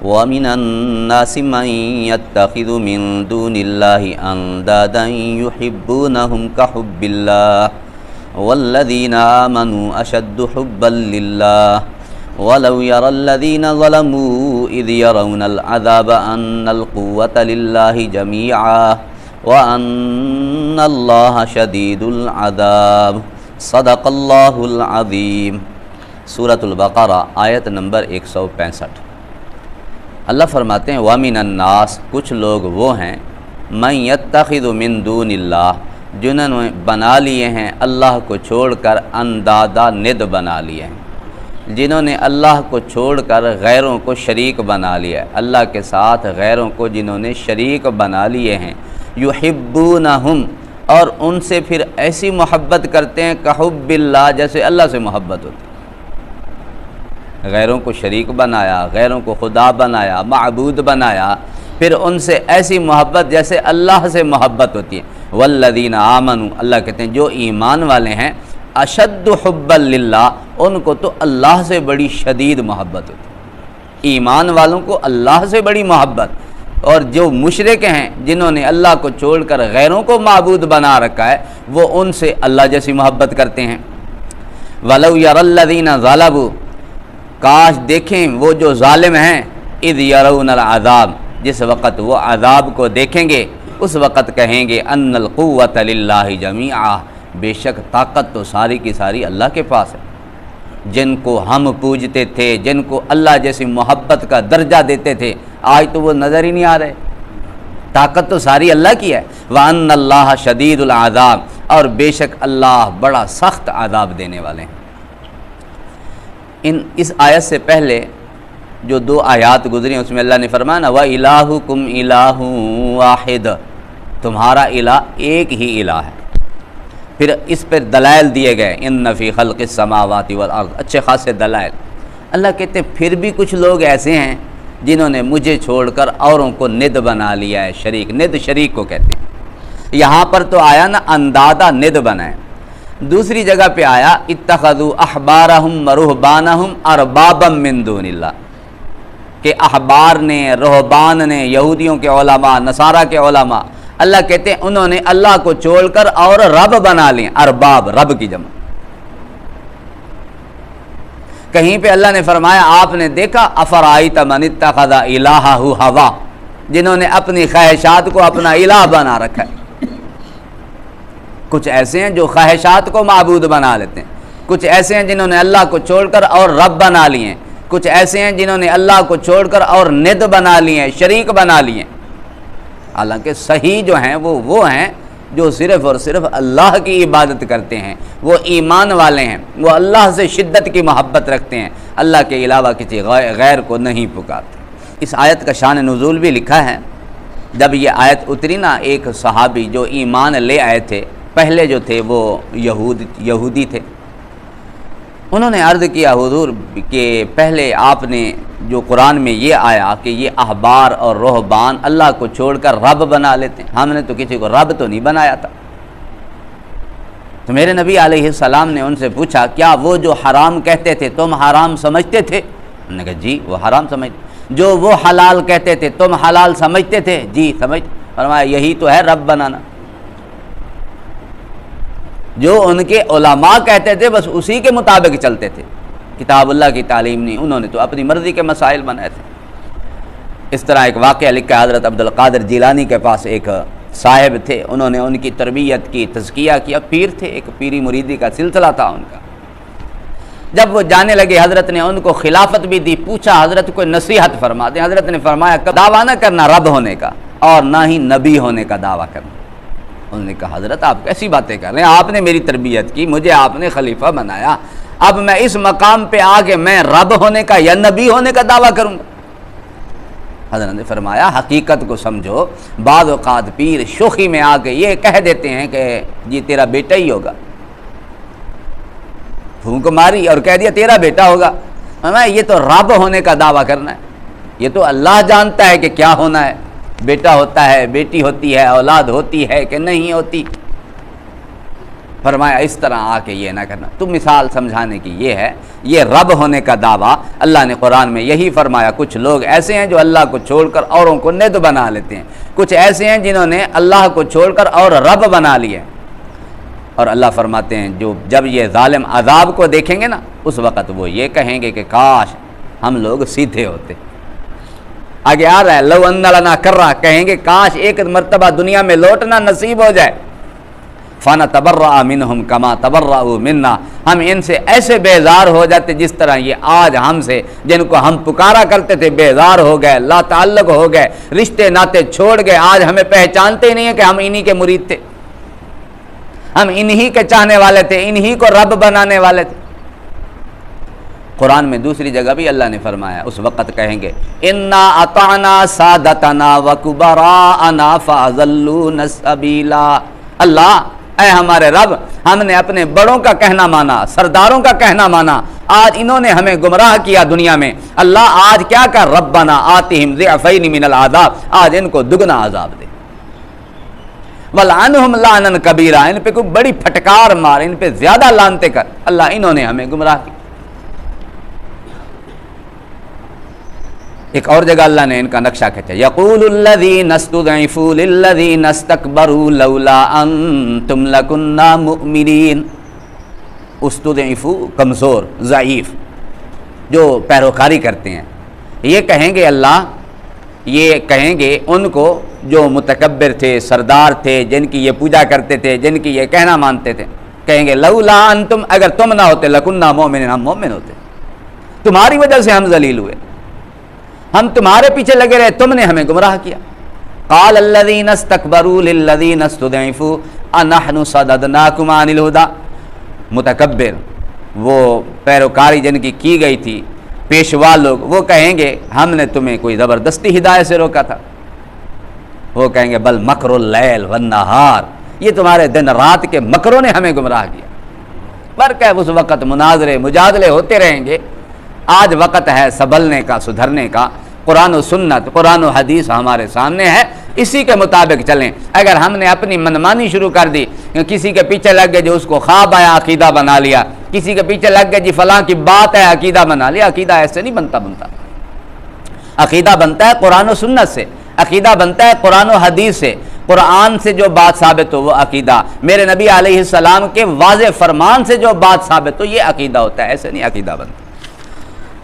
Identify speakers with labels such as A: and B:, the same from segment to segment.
A: وَمِنَ النَّاسِ مَن يَتَّخِذُ مِن دُونِ اللَّهِ أَندَادًا يُحِبُّونَهُمْ كَحُبِّ اللَّهِ وَالَّذِينَ آمَنُوا أَشَدُّ حُبًّا لِلَّهِ وَلَوْ يَرَى الَّذِينَ ظَلَمُوا إِذْ يَرَوْنَ الْعَذَابَ أَنَّ الْقُوَّةَ لِلَّهِ جَمِيعًا وَأَنَّ اللَّهَ شَدِيدُ الْعَذَابِ صدق اللہ العظیم۔ سورۃ البقرہ آیت نمبر 165۔ اللہ فرماتے ہیں وَمِنَ النَّاسِ، کچھ لوگ وہ ہیں مَن يَتَّخِذُ مِن دُونِ اللَّهِ، جنہوں نے بنا لیے ہیں اللہ کو چھوڑ کر اندادا ند بنا لیے ہیں، جنہوں نے اللہ کو چھوڑ کر غیروں کو شریک بنا لیا ہے، اللہ کے ساتھ غیروں کو جنہوں نے شریک بنا لیے ہیں، یحبونہم، اور ان سے پھر ایسی محبت کرتے ہیں کحب اللہ، جیسے اللہ سے محبت ہوتی ہے۔ غیروں کو شریک بنایا، غیروں کو خدا بنایا، معبود بنایا، پھر ان سے ایسی محبت جیسے اللہ سے محبت ہوتی ہے۔ والذین آمنوا، اللہ کہتے ہیں جو ایمان والے ہیں، اشد حبا للہ، ان کو تو اللہ سے بڑی شدید محبت ہوتی ہے۔ ایمان والوں کو اللہ سے بڑی محبت، اور جو مشرک ہیں جنہوں نے اللہ کو چھوڑ کر غیروں کو معبود بنا رکھا ہے، وہ ان سے اللہ جیسی محبت کرتے ہیں۔ وَلَوْ يَرَى الَّذِينَ ظَلَمُوا، کاش دیکھیں وہ جو ظالم ہیں، اِذْ يَرَوْنَ الْعَذَابَ، جس وقت وہ عذاب کو دیکھیں گے، اس وقت کہیں گے اَنَّ الْقُوَّةَ لِلَّهِ جَمِيعًا، بے شک طاقت تو ساری کی ساری اللہ کے پاس ہے۔ جن کو ہم پوجتے تھے، جن کو اللہ جیسی محبت کا درجہ دیتے تھے، آج تو وہ نظر ہی نہیں آ رہے۔ طاقت تو ساری اللہ کی ہے۔ وَأَنَّ اللَّهَ شَدِيدُ الْعَذَابِ، اور بے شک اللہ بڑا سخت عذاب دینے والے ہیں۔ اس آیت سے پہلے جو دو آیات گزری اس میں اللہ نے فرمایا نا وَإِلَٰهُكُمْ إِلَٰهٌ وَاحِدٌ، تمہارا الہ ایک ہی الہ ہے۔ پھر اس پر دلائل دیے گئے، اِنَّ فِي خَلْقِ السَّمَاوَاتِ وَالْأَرْضِ، اچھے خاصے دلائل۔ اللہ کہتے ہیں پھر بھی کچھ لوگ ایسے ہیں جنہوں نے مجھے چھوڑ کر اوروں کو ند بنا لیا ہے، شریک۔ ند شریک کو کہتے ہیں۔ یہاں پر تو آیا نا اندادا ند بنائے، دوسری جگہ پہ آیا اتخذوا احبارہم ورہبانہم اربابا من دون اللہ، کہ احبار نے، رہبان نے، یہودیوں کے علماء، نصارہ کے علماء، اللہ کہتے ہیں انہوں نے اللہ کو چھوڑ کر اور رب بنا لیں، ارباب، رب کی جمع۔ کہیں پہ اللہ نے فرمایا آپ نے دیکھا افرائیت من اتخذ الہہ ہوا، جنہوں نے اپنی خواہشات کو اپنا الہ بنا رکھا ہے۔ کچھ ایسے ہیں جو خواہشات کو معبود بنا لیتے ہیں، کچھ ایسے ہیں جنہوں نے اللہ کو چھوڑ کر اور رب بنا لیے ہیں، کچھ ایسے ہیں جنہوں نے اللہ کو چھوڑ کر اور ند بنا لیے ہیں، شریک بنا لیے ہیں۔ حالانکہ صحیح جو ہیں وہ ہیں جو صرف اور صرف اللہ کی عبادت کرتے ہیں، وہ ایمان والے ہیں، وہ اللہ سے شدت کی محبت رکھتے ہیں، اللہ کے علاوہ کسی غیر کو نہیں پکارتے۔ اس آیت کا شان نزول بھی لکھا ہے، جب یہ آیت اتری نا، ایک صحابی جو ایمان لے آئے تھے، پہلے جو تھے وہ یہودی تھے، انہوں نے عرض کیا حضور کہ پہلے آپ نے جو قرآن میں یہ آیا کہ یہ احبار اور رہبان اللہ کو چھوڑ کر رب بنا لیتے ہیں، ہم نے تو کسی کو رب تو نہیں بنایا تھا۔ تو میرے نبی علیہ السلام نے ان سے پوچھا کیا وہ جو حرام کہتے تھے تم حرام سمجھتے تھے؟ انہوں نے کہا جی وہ حرام سمجھتے۔ جو وہ حلال کہتے تھے تم حلال سمجھتے تھے؟ جی سمجھ۔ فرمایا یہی تو ہے رب بنانا، جو ان کے علماء کہتے تھے بس اسی کے مطابق چلتے تھے، کتاب اللہ کی تعلیم نہیں، انہوں نے تو اپنی مرضی کے مسائل بنائے تھے۔ اس طرح ایک واقعہ لکھا حضرت عبد القادر جیلانی کے پاس ایک صاحب تھے، انہوں نے ان کی تربیت کی، تزکیہ کیا، پیر تھے، ایک پیری مریدی کا سلسلہ تھا ان کا۔ جب وہ جانے لگے حضرت نے ان کو خلافت بھی دی، پوچھا حضرت کوئی نصیحت فرما دیں۔ حضرت نے فرمایا دعویٰ نہ کرنا رب ہونے کا اور نہ ہی نبی ہونے کا دعویٰ کرنا۔ انہوں نے کہا حضرت آپ کیسی باتیں کر رہے ہیں، آپ نے میری تربیت کی، مجھے آپ نے خلیفہ بنایا، اب میں اس مقام پہ آ کے میں رب ہونے کا یا نبی ہونے کا دعویٰ کروں گا؟ حضرت نے فرمایا حقیقت کو سمجھو، بعض اوقات پیر شوخی میں آ کے یہ کہہ دیتے ہیں کہ جی تیرا بیٹا ہی ہوگا، پھونک ماری اور کہہ دیا تیرا بیٹا ہوگا۔ فرمایا یہ تو رب ہونے کا دعویٰ کرنا ہے، یہ تو اللہ جانتا ہے کہ کیا ہونا ہے، بیٹا ہوتا ہے، بیٹی ہوتی ہے، اولاد ہوتی ہے کہ نہیں ہوتی۔ فرمایا اس طرح آ کے یہ نہ کرنا. تو مثال سمجھانے کی یہ ہے، یہ رب ہونے کا دعویٰ اللہ نے قرآن میں یہی فرمایا. کچھ لوگ ایسے ہیں جو اللہ کو چھوڑ کر اوروں کو ند بنا لیتے ہیں، کچھ ایسے ہیں جنہوں نے اللہ کو چھوڑ کر اور رب بنا لیے. اور اللہ فرماتے ہیں جو جب یہ ظالم عذاب کو دیکھیں گے نا، اس وقت وہ یہ کہیں گے کہ کاش ہم لوگ سیدھے ہوتے. آگے آ رہا ہے لو ان لنا کرہ، کہیں گے کاش ایک مرتبہ دنیا میں لوٹنا نصیب ہو جائے. فنتبرأ منہم کما تبرؤوا منا، ہم ان سے ایسے بیزار ہو جاتے جس طرح یہ آج ہم سے، جن کو ہم پکارا کرتے تھے، بیزار ہو گئے، لا تعلق ہو گئے، رشتے ناتے چھوڑ گئے، آج ہمیں پہچانتے ہی نہیں ہیں کہ ہم انہی کے مرید تھے، ہم انہی کے چاہنے والے تھے، انہی کو رب بنانے والے تھے. قرآن میں دوسری جگہ بھی اللہ نے فرمایا اس وقت کہیں گے انا اطعنا سادتنا وکبراءنا فاضلونا السبیلا. اللہ اے ہمارے رب، ہم نے اپنے بڑوں کا کہنا مانا، سرداروں کا کہنا مانا، آج انہوں نے ہمیں گمراہ کیا دنیا میں. اللہ آج کیا کر ربنا آتہم ضعفین من العذاب، آج ان کو دگنا عذاب دے. وَلْعَنْهُمْ لَعْنًا كَبِيرًا، ان پہ کوئی بڑی پھٹکار مار، ان پہ زیادہ لعنتیں کر. اللہ انہوں نے ہمیں گمراہ کیا. ایک اور جگہ اللہ نے ان کا نقشہ کھینچا یقول الذین استضعفوا للذین استکبروا لولا انتم لکنا مؤمنین. استضعفوا کمزور، ضعیف، جو پیروکاری کرتے ہیں، یہ کہیں گے اللہ، یہ کہیں گے ان کو جو متکبر تھے، سردار تھے، جن کی یہ پوجا کرتے تھے، جن کی یہ کہنا مانتے تھے، کہیں گے لولا انتم، اگر تم نہ ہوتے، لکنا مؤمنین، ہم مومن ہوتے، تمہاری وجہ سے ہم ذلیل ہوئے، ہم تمہارے پیچھے لگے رہے، تم نے ہمیں گمراہ کیا. قال الذین استکبروا للذین استضعفوا انحن صددناکم عن الہدی. متکبر، وہ پیروکاری جن کی گئی تھی، پیشوا لوگ، وہ کہیں گے ہم نے تمہیں کوئی زبردستی ہدایت سے روکا تھا. وہ کہیں گے بل مکر اللیل والنہار، یہ تمہارے دن رات کے مکروں نے ہمیں گمراہ کیا. پر کہ اس وقت مناظرے مجادلے ہوتے رہیں گے. آج وقت ہے سنبھلنے کا، سدھرنے کا. قرآن و سنت، قرآن و حدیث ہمارے سامنے ہے، اسی کے مطابق چلیں. اگر ہم نے اپنی منمانی شروع کر دی، کسی کے پیچھے لگ گئے جو اس کو خواب آیا عقیدہ بنا لیا، کسی کے پیچھے لگ گئے جی فلاں کی بات ہے عقیدہ بنا لیا. عقیدہ ایسے نہیں بنتا. عقیدہ بنتا ہے قرآن و سنت سے، عقیدہ بنتا ہے قرآن و حدیث سے. قرآن سے جو بات ثابت ہو وہ عقیدہ، میرے نبی علیہ السلام کے واضح فرمان سے جو بات ثابت ہو یہ عقیدہ ہوتا ہے، ایسے نہیں عقیدہ بنتا.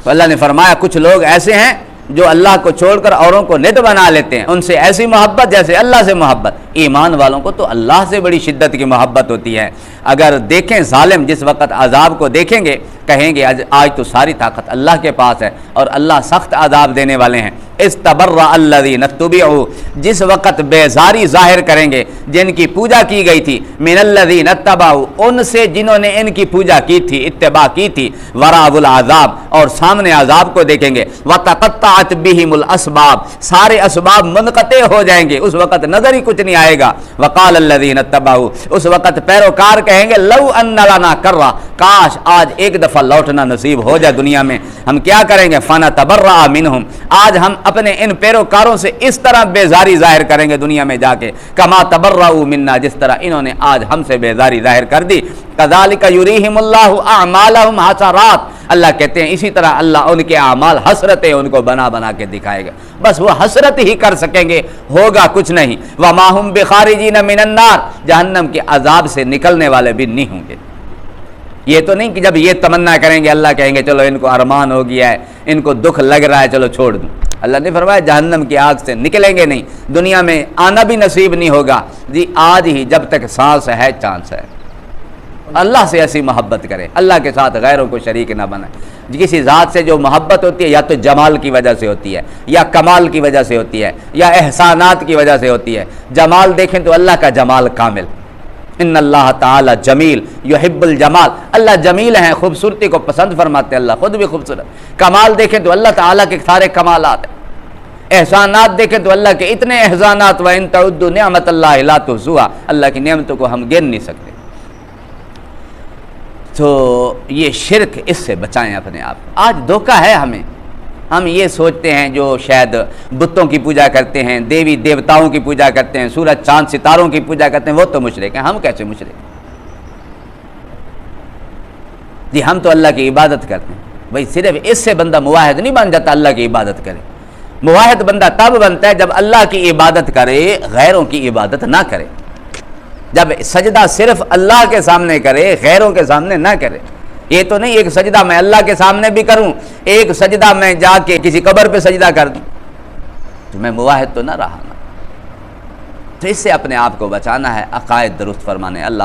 A: تو اللہ نے فرمایا کچھ لوگ ایسے ہیں جو اللہ کو چھوڑ کر اوروں کو ند بنا لیتے ہیں، ان سے ایسی محبت جیسے اللہ سے محبت. ایمان والوں کو تو اللہ سے بڑی شدت کی محبت ہوتی ہے. اگر دیکھیں ظالم جس وقت عذاب کو دیکھیں گے، کہیں گے آج تو ساری طاقت اللہ کے پاس ہے اور اللہ سخت عذاب دینے والے ہیں. استبرأ الذین اتبعوا، جس وقت بیزاری ظاہر کریں گے جن کی پوجا کی گئی تھی، من الذین اتبعوا، ان سے جنہوں نے ان کی پوجا کی تھی، اتباع کی تھی، وراء العذاب، اور سامنے عذاب کو دیکھیں گے. وتقطعت بہم الاسباب، سارے اسباب منقطع ہو جائیں گے، اس وقت نظر ہی کچھ نہیں آئے گا. وقال الذین اتبعوا، اس وقت پیروکار کہیں گے لو ان لنا کرہ، کاش آج ایک دفعہ لوٹنا نصیب ہو جائے دنیا میں. ہم کیا کریں گے؟ فنتبرأ منہم، آج ہم اپنے ان پیروکاروں سے اس طرح بیزاری ظاہر کریں گے دنیا میں جا کے، کما تبرؤوا منا، جس طرح انہوں نے آج ہم سے بیزاری ظاہر کر دی. کذالک یریہم اللہ اعمالہم حسرات، اللہ کہتے ہیں اسی طرح اللہ ان کے اعمال حسرتیں ان کو بنا بنا کے دکھائے گا، بس وہ حسرت ہی کر سکیں گے، ہوگا کچھ نہیں. وما ہم بخارجین من النار، جہنم کے عذاب سے نکلنے والے بھی نہیں ہوں گے. یہ تو نہیں کہ جب یہ تمنا کریں گے اللہ کہیں گے چلو ان کو ارمان ہو گیا ہے، ان کو دکھ لگ رہا ہے، چلو چھوڑ دوں. اللہ نے فرمایا جہنم کی آگ سے نکلیں گے نہیں، دنیا میں آنا بھی نصیب نہیں ہوگا. جی آج ہی جب تک سانس ہے چانس ہے. اللہ سے ایسی محبت کرے، اللہ کے ساتھ غیروں کو شریک نہ بنائے. کسی ذات سے جو محبت ہوتی ہے یا تو جمال کی وجہ سے ہوتی ہے، یا کمال کی وجہ سے ہوتی ہے، یا احسانات کی وجہ سے ہوتی ہے. جمال دیکھیں تو اللہ کا جمال کامل، ان اللہ تعالی جمیل یحب الجمال، اللہ جمیل ہیں، خوبصورتی کو پسند فرماتے ہیں، اللہ خود بھی خوبصورت. کمال دیکھیں تو اللہ تعالیٰ کے سارے کمالات ہیں. احسانات دیکھیں تو اللہ کے اتنے احسانات، وَإِن تَعُدُّوا نِعْمَةَ اللَّهِ لَا تُحْصُوهَا، اللہ کی نعمتوں کو ہم گن نہیں سکتے. تو یہ شرک، اس سے بچائیں اپنے آپ. آج دھوکہ ہے ہمیں، ہم یہ سوچتے ہیں جو شاید بتوں کی پوجا کرتے ہیں، دیوی دیوتاؤں کی پوجا کرتے ہیں، سورج چاند ستاروں کی پوجا کرتے ہیں، وہ تو مشرک ہیں. ہم کیسے مشرک؟ جی ہم تو اللہ کی عبادت کرتے ہیں، بھئی صرف اس سے بندہ موحد نہیں بن جاتا اللہ کی عبادت کرے۔ موحد بندہ تب بنتا ہے جب اللہ کی عبادت کرے، غیروں کی عبادت نہ کرے، جب سجدہ صرف اللہ کے سامنے کرے، غیروں کے سامنے نہ کرے۔ یہ تو نہیں ایک سجدہ میں اللہ کے سامنے بھی کروں، ایک سجدہ میں جا کے کسی قبر پہ سجدہ کر دوں، تو میں موحد تو نہ رہا نا۔ تو اس سے اپنے آپ کو بچانا ہے، عقائد درست فرمانے۔ اللہ